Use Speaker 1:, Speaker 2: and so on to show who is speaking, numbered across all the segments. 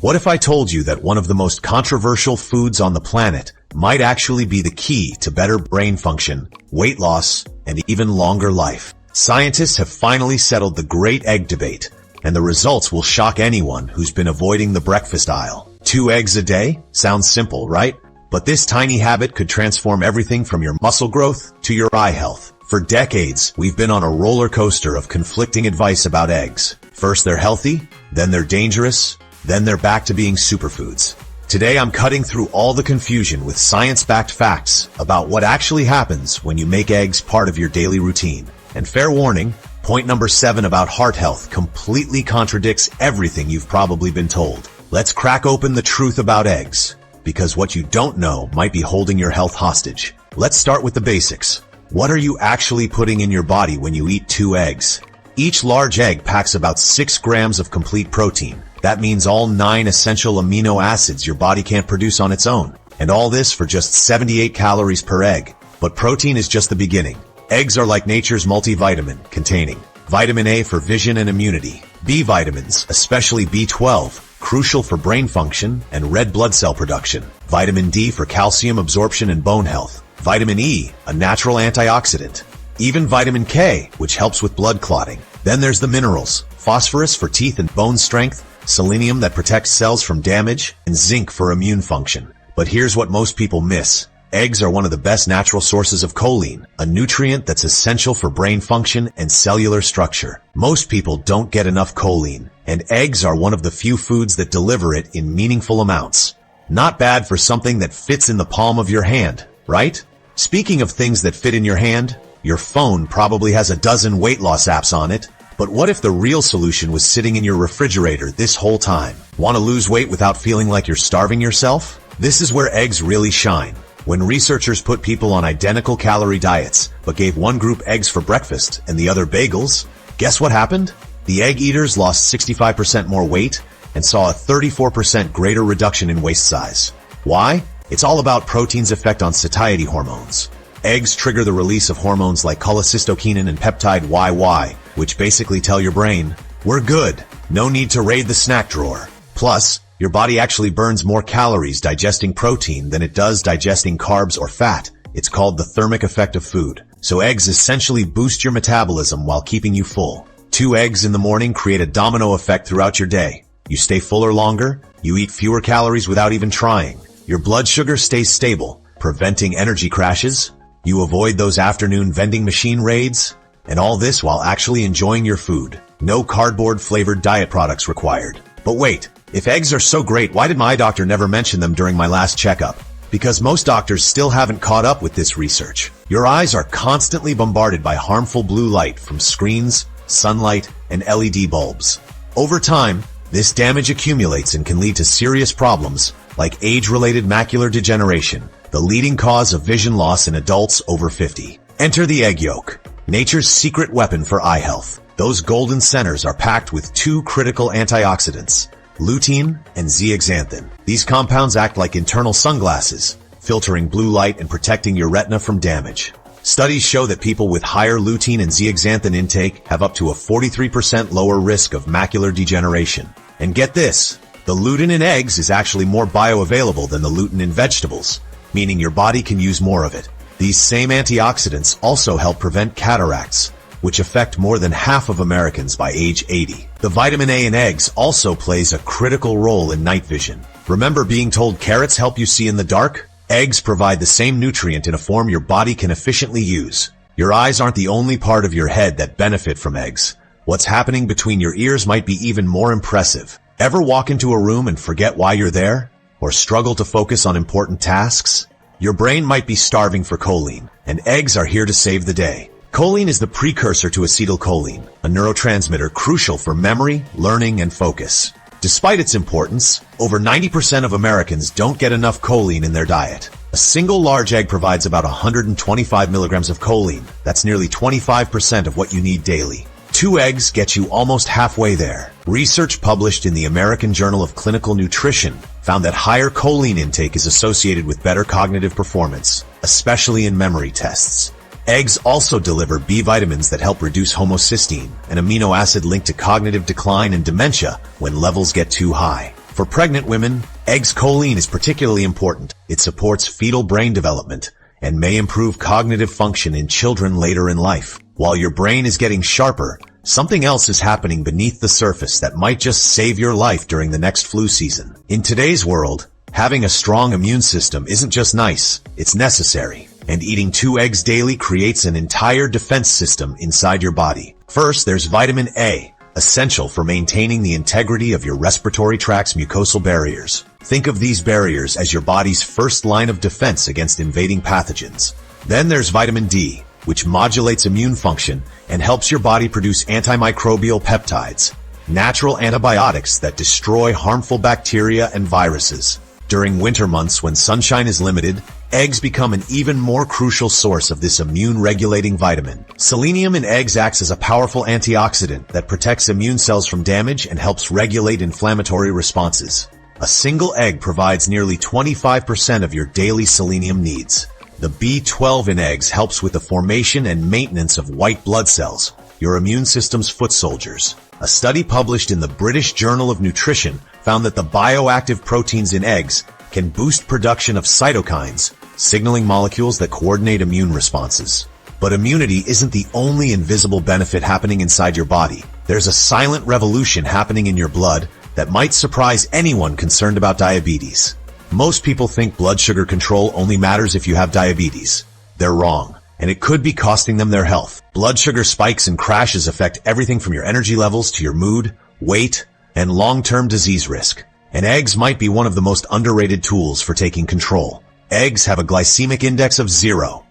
Speaker 1: What if I told you that one of the most controversial foods on the planet might actually be the key to better brain function, weight loss, and even longer life? Scientists have finally settled the great egg debate, and the results will shock anyone who's been avoiding the breakfast aisle. 2 eggs a day? Sounds simple, right? But this tiny habit could transform everything from your muscle growth to your eye health. For decades, we've been on a roller coaster of conflicting advice about eggs. First they're healthy, then they're dangerous, then they're back to being superfoods. Today I'm cutting through all the confusion with science-backed facts about what actually happens when you make eggs part of your daily routine. And fair warning, point number 7 about heart health completely contradicts everything you've probably been told. Let's crack open the truth about eggs, because what you don't know might be holding your health hostage. Let's start with the basics. What are you actually putting in your body when you eat 2 eggs? Each large egg packs about 6 grams of complete protein. That means all 9 essential amino acids your body can't produce on its own. And all this for just 78 calories per egg. But protein is just the beginning. Eggs are like nature's multivitamin, containing vitamin A for vision and immunity, B vitamins, especially B12, crucial for brain function and red blood cell production, vitamin D for calcium absorption and bone health, vitamin E, a natural antioxidant, even vitamin K, which helps with blood clotting. Then there's the minerals, phosphorus for teeth and bone strength, selenium that protects cells from damage, and zinc for immune function. But here's what most people miss. Eggs are one of the best natural sources of choline, a nutrient that's essential for brain function and cellular structure. Most people don't get enough choline, and eggs are one of the few foods that deliver it in meaningful amounts. Not bad for something that fits in the palm of your hand, right? Speaking of things that fit in your hand, your phone probably has a dozen weight loss apps on it. But what if the real solution was sitting in your refrigerator this whole time? Want to lose weight without feeling like you're starving yourself? This is where eggs really shine. When researchers put people on identical calorie diets, but gave one group eggs for breakfast and the other bagels, guess what happened? The egg eaters lost 65% more weight and saw a 34% greater reduction in waist size. Why? It's all about protein's effect on satiety hormones. Eggs trigger the release of hormones like cholecystokinin and peptide YY, which basically tell your brain, we're good, no need to raid the snack drawer. Plus, your body actually burns more calories digesting protein than it does digesting carbs or fat. It's called the thermic effect of food. So eggs essentially boost your metabolism while keeping you full. 2 eggs in the morning create a domino effect throughout your day. You stay fuller longer, you eat fewer calories without even trying. Your blood sugar stays stable, preventing energy crashes. You avoid those afternoon vending machine raids, and all this while actually enjoying your food. No cardboard-flavored diet products required. But wait, if eggs are so great, why did my doctor never mention them during my last checkup? Because most doctors still haven't caught up with this research. Your eyes are constantly bombarded by harmful blue light from screens, sunlight, and LED bulbs. Over time, this damage accumulates and can lead to serious problems like age-related macular degeneration, the leading cause of vision loss in adults over 50. Enter the egg yolk, nature's secret weapon for eye health. Those golden centers are packed with 2 critical antioxidants, lutein and zeaxanthin. These compounds act like internal sunglasses, filtering blue light and protecting your retina from damage. Studies show that people with higher lutein and zeaxanthin intake have up to a 43% lower risk of macular degeneration. And get this, the lutein in eggs is actually more bioavailable than the lutein in vegetables, meaning your body can use more of it. These same antioxidants also help prevent cataracts, which affect more than half of Americans by age 80. The vitamin A in eggs also plays a critical role in night vision. Remember being told carrots help you see in the dark? Eggs provide the same nutrient in a form your body can efficiently use. Your eyes aren't the only part of your head that benefit from eggs. What's happening between your ears might be even more impressive. Ever walk into a room and forget why you're there? Or struggle to focus on important tasks? Your brain might be starving for choline, and eggs are here to save the day. Choline is the precursor to acetylcholine, a neurotransmitter crucial for memory, learning, and focus. Despite its importance, over 90% of Americans don't get enough choline in their diet. A single large egg provides about 125 milligrams of choline. That's nearly 25% of what you need daily. 2 eggs get you almost halfway there. Research published in the American Journal of Clinical Nutrition found that higher choline intake is associated with better cognitive performance, especially in memory tests. Eggs also deliver B vitamins that help reduce homocysteine, an amino acid linked to cognitive decline and dementia when levels get too high. For pregnant women, eggs' choline is particularly important. It supports fetal brain development and may improve cognitive function in children later in life. While your brain is getting sharper, something else is happening beneath the surface that might just save your life during the next flu season. In today's world, having a strong immune system isn't just nice, it's necessary. And eating 2 eggs daily creates an entire defense system inside your body. First, there's vitamin A, essential for maintaining the integrity of your respiratory tract's mucosal barriers. Think of these barriers as your body's first line of defense against invading pathogens. Then there's vitamin D, which modulates immune function and helps your body produce antimicrobial peptides, natural antibiotics that destroy harmful bacteria and viruses. During winter months when sunshine is limited, eggs become an even more crucial source of this immune-regulating vitamin. Selenium in eggs acts as a powerful antioxidant that protects immune cells from damage and helps regulate inflammatory responses. A single egg provides nearly 25% of your daily selenium needs. The B12 in eggs helps with the formation and maintenance of white blood cells, your immune system's foot soldiers. A study published in the British Journal of Nutrition found that the bioactive proteins in eggs can boost production of cytokines, signaling molecules that coordinate immune responses. But immunity isn't the only invisible benefit happening inside your body. There's a silent revolution happening in your blood that might surprise anyone concerned about diabetes. Most people think blood sugar control only matters if you have diabetes. They're wrong, and it could be costing them their health. Blood sugar spikes and crashes affect everything from your energy levels to your mood, weight, and long-term disease risk. And eggs might be one of the most underrated tools for taking control. Eggs have a glycemic index of 0.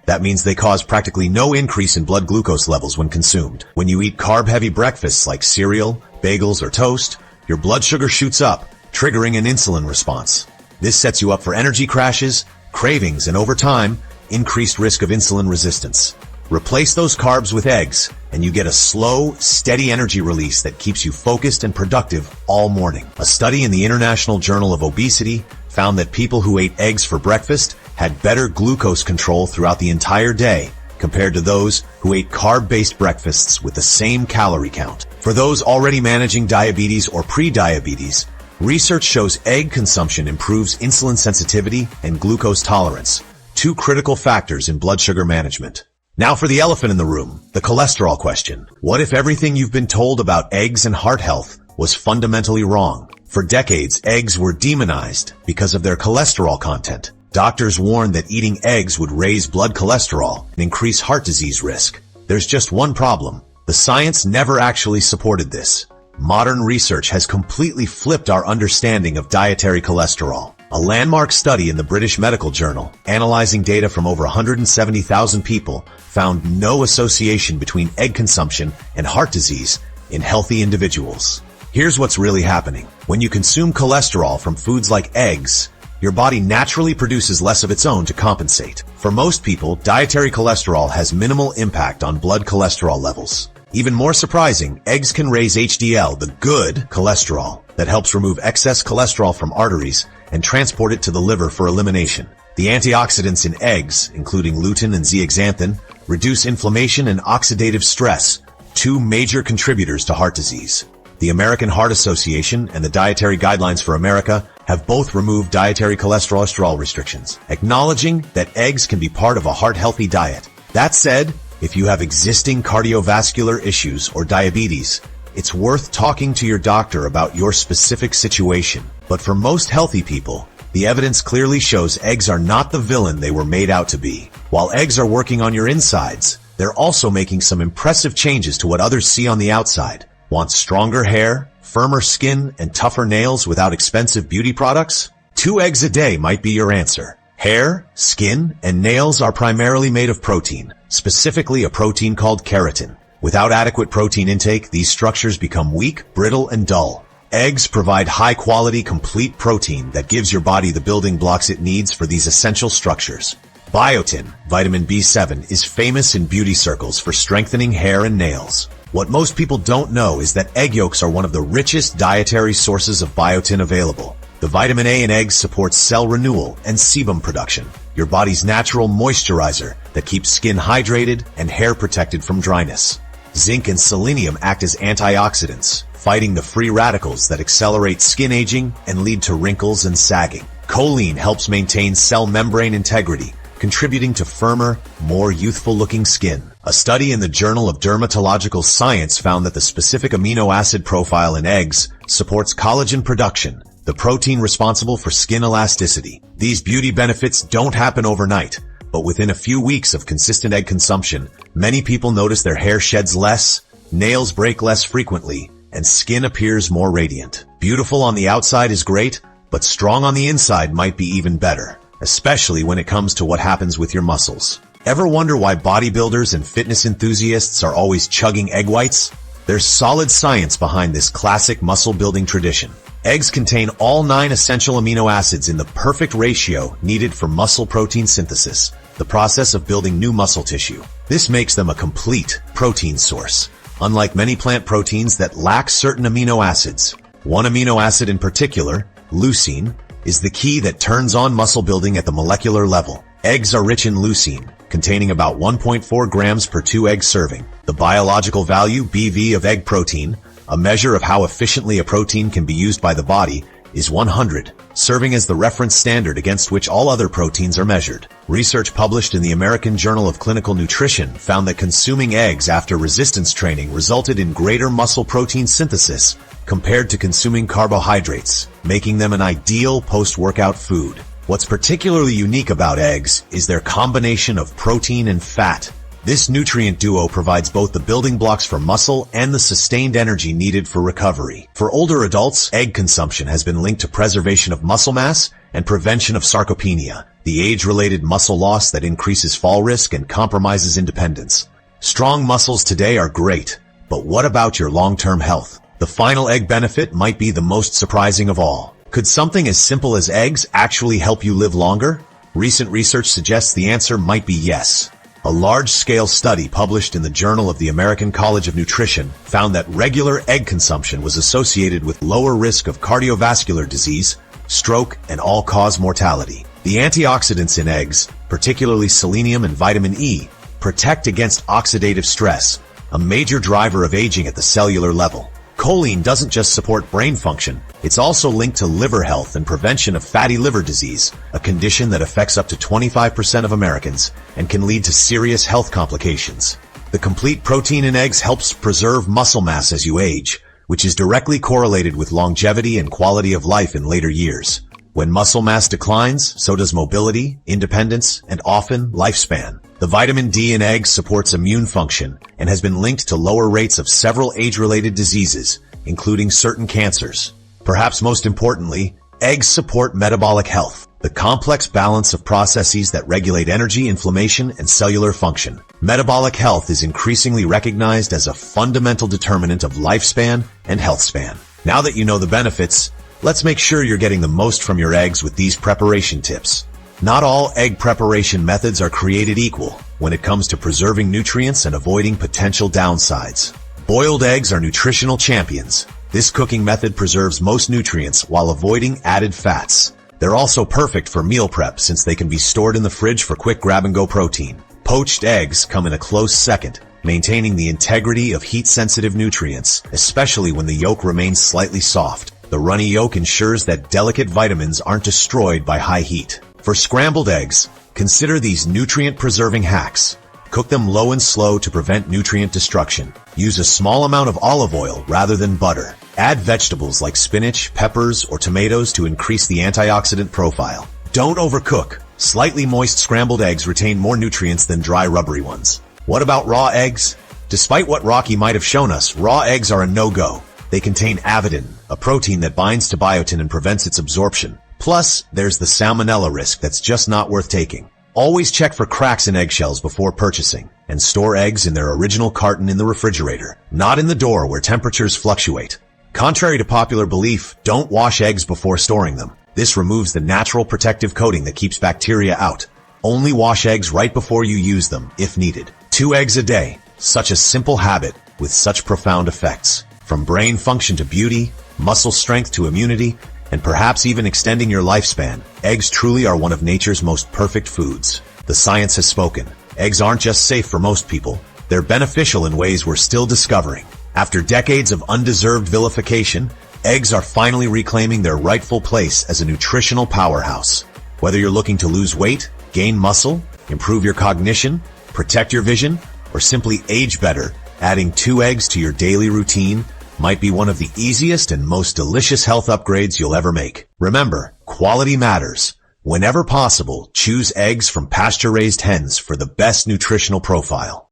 Speaker 1: That means they cause practically no increase in blood glucose levels when consumed. When you eat carb-heavy breakfasts like cereal, bagels, or toast, your blood sugar shoots up, triggering an insulin response. This sets you up for energy crashes, cravings, and over time, increased risk of insulin resistance. Replace those carbs with eggs, and you get a slow, steady energy release that keeps you focused and productive all morning. A study in the International Journal of Obesity found that people who ate eggs for breakfast had better glucose control throughout the entire day compared to those who ate carb-based breakfasts with the same calorie count. For those already managing diabetes or pre-diabetes, research shows egg consumption improves insulin sensitivity and glucose tolerance, 2 critical factors in blood sugar management. Now for the elephant in the room, the cholesterol question. What if everything you've been told about eggs and heart health was fundamentally wrong? For decades, eggs were demonized because of their cholesterol content. Doctors warned that eating eggs would raise blood cholesterol and increase heart disease risk. There's just one problem. The science never actually supported this. Modern research has completely flipped our understanding of dietary cholesterol. A landmark study in the British Medical Journal, analyzing data from over 170,000 people, found no association between egg consumption and heart disease in healthy individuals. Here's what's really happening. When you consume cholesterol from foods like eggs, your body naturally produces less of its own to compensate. For most people, dietary cholesterol has minimal impact on blood cholesterol levels. Even more surprising, eggs can raise HDL, the good cholesterol, that helps remove excess cholesterol from arteries and transport it to the liver for elimination. The antioxidants in eggs, including lutein and zeaxanthin, reduce inflammation and oxidative stress, 2 major contributors to heart disease. The American Heart Association and the Dietary Guidelines for America have both removed dietary cholesterol restrictions, acknowledging that eggs can be part of a heart-healthy diet. That said, if you have existing cardiovascular issues or diabetes, it's worth talking to your doctor about your specific situation. But for most healthy people, the evidence clearly shows eggs are not the villain they were made out to be. While eggs are working on your insides, they're also making some impressive changes to what others see on the outside. Want stronger hair, firmer skin, and tougher nails without expensive beauty products? 2 eggs a day might be your answer. Hair, skin, and nails are primarily made of protein, specifically a protein called keratin. Without adequate protein intake, these structures become weak, brittle, and dull. Eggs provide high-quality, complete protein that gives your body the building blocks it needs for these essential structures. Biotin, vitamin B7, is famous in beauty circles for strengthening hair and nails. What most people don't know is that egg yolks are one of the richest dietary sources of biotin available. The vitamin A in eggs supports cell renewal and sebum production, your body's natural moisturizer that keeps skin hydrated and hair protected from dryness. Zinc and selenium act as antioxidants, fighting the free radicals that accelerate skin aging and lead to wrinkles and sagging. Choline helps maintain cell membrane integrity, contributing to firmer, more youthful-looking skin. A study in the Journal of Dermatological Science found that the specific amino acid profile in eggs supports collagen production, the protein responsible for skin elasticity. These beauty benefits don't happen overnight, but within a few weeks of consistent egg consumption, many people notice their hair sheds less, nails break less frequently, and skin appears more radiant. Beautiful on the outside is great, but strong on the inside might be even better, especially when it comes to what happens with your muscles. Ever wonder why bodybuilders and fitness enthusiasts are always chugging egg whites? There's solid science behind this classic muscle-building tradition. Eggs contain all 9 essential amino acids in the perfect ratio needed for muscle protein synthesis, the process of building new muscle tissue. This makes them a complete protein source, unlike many plant proteins that lack certain amino acids. One amino acid in particular, leucine, is the key that turns on muscle building at the molecular level. Eggs are rich in leucine, containing about 1.4 grams per 2-egg serving. The biological value, BV, of egg protein, a measure of how efficiently a protein can be used by the body, is 100, serving as the reference standard against which all other proteins are measured. Research published in the American Journal of Clinical Nutrition found that consuming eggs after resistance training resulted in greater muscle protein synthesis compared to consuming carbohydrates, making them an ideal post-workout food. What's particularly unique about eggs is their combination of protein and fat. This nutrient duo provides both the building blocks for muscle and the sustained energy needed for recovery. For older adults, egg consumption has been linked to preservation of muscle mass and prevention of sarcopenia, the age-related muscle loss that increases fall risk and compromises independence. Strong muscles today are great, but what about your long-term health? The final egg benefit might be the most surprising of all. Could something as simple as eggs actually help you live longer? Recent research suggests the answer might be yes. A large-scale study published in the Journal of the American College of Nutrition found that regular egg consumption was associated with lower risk of cardiovascular disease, stroke, and all-cause mortality. The antioxidants in eggs, particularly selenium and vitamin E, protect against oxidative stress, a major driver of aging at the cellular level. Choline doesn't just support brain function, it's also linked to liver health and prevention of fatty liver disease, a condition that affects up to 25% of Americans and can lead to serious health complications. The complete protein in eggs helps preserve muscle mass as you age, which is directly correlated with longevity and quality of life in later years. When muscle mass declines, so does mobility, independence, and often lifespan. The vitamin D in eggs supports immune function and has been linked to lower rates of several age-related diseases, including certain cancers. Perhaps most importantly, eggs support metabolic health, the complex balance of processes that regulate energy, inflammation, and cellular function. Metabolic health is increasingly recognized as a fundamental determinant of lifespan and health span. Now that you know the benefits, let's make sure you're getting the most from your eggs with these preparation tips. Not all egg preparation methods are created equal when it comes to preserving nutrients and avoiding potential downsides. Boiled eggs are nutritional champions. This cooking method preserves most nutrients while avoiding added fats. They're also perfect for meal prep since they can be stored in the fridge for quick grab-and-go protein. Poached eggs come in a close second, maintaining the integrity of heat-sensitive nutrients, especially when the yolk remains slightly soft. The runny yolk ensures that delicate vitamins aren't destroyed by high heat. For scrambled eggs, consider these nutrient-preserving hacks. Cook them low and slow to prevent nutrient destruction. Use a small amount of olive oil rather than butter. Add vegetables like spinach, peppers, or tomatoes to increase the antioxidant profile. Don't overcook. Slightly moist scrambled eggs retain more nutrients than dry, rubbery ones. What about raw eggs? Despite what Rocky might have shown us, raw eggs are a no-go. They contain avidin, a protein that binds to biotin and prevents its absorption. Plus, there's the salmonella risk that's just not worth taking. Always check for cracks in eggshells before purchasing, and store eggs in their original carton in the refrigerator, not in the door where temperatures fluctuate. Contrary to popular belief, don't wash eggs before storing them. This removes the natural protective coating that keeps bacteria out. Only wash eggs right before you use them, if needed. 2 eggs a day, such a simple habit with such profound effects. From brain function to beauty, muscle strength to immunity, and perhaps even extending your lifespan, eggs truly are one of nature's most perfect foods. The science has spoken. Eggs aren't just safe for most people, they're beneficial in ways we're still discovering. After decades of undeserved vilification, eggs are finally reclaiming their rightful place as a nutritional powerhouse. Whether you're looking to lose weight, gain muscle, improve your cognition, protect your vision, or simply age better, adding 2 eggs to your daily routine might be one of the easiest and most delicious health upgrades you'll ever make. Remember, quality matters. Whenever possible, choose eggs from pasture-raised hens for the best nutritional profile.